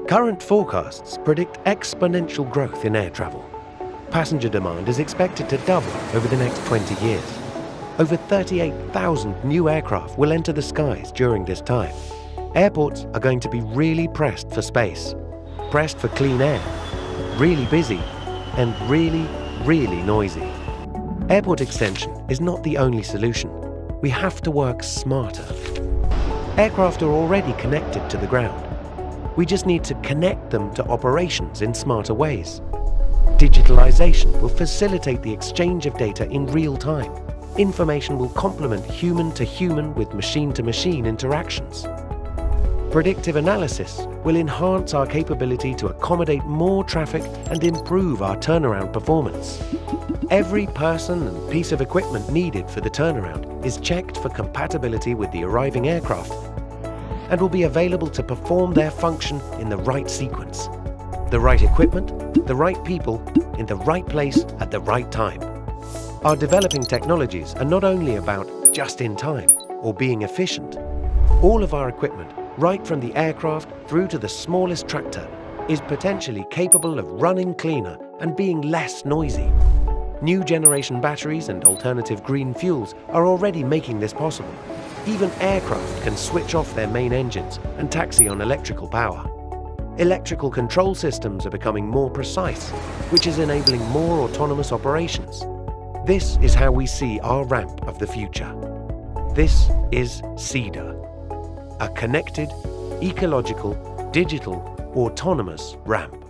Current forecasts predict exponential growth in air travel. Passenger demand is expected to double over the next 20 years. Over 38,000 new aircraft will enter the skies during this time. Airports are going to be really pressed for space, pressed for clean air, really busy, and really, really noisy. Airport extension is not the only solution. We have to work smarter. Aircraft are already connected to the ground. We just need to connect them to operations in smarter ways. Digitalization will facilitate the exchange of data in real time. Information will complement human-to-human with machine-to-machine interactions. Predictive analysis will enhance our capability to accommodate more traffic and improve our turnaround performance. Every person and piece of equipment needed for the turnaround is checked for compatibility with the arriving aircraft and will be available to perform their function in the right sequence. The right equipment, the right people, in the right place at the right time. Our developing technologies are not only about just in time or being efficient. All of our equipment, right from the aircraft through to the smallest tractor, is potentially capable of running cleaner and being less noisy. New generation batteries and alternative green fuels are already making this possible. Even aircraft can switch off their main engines and taxi on electrical power. Electrical control systems are becoming more precise, which is enabling more autonomous operations. This is how we see our ramp of the future. This is Cedar, a connected, ecological, digital, autonomous ramp.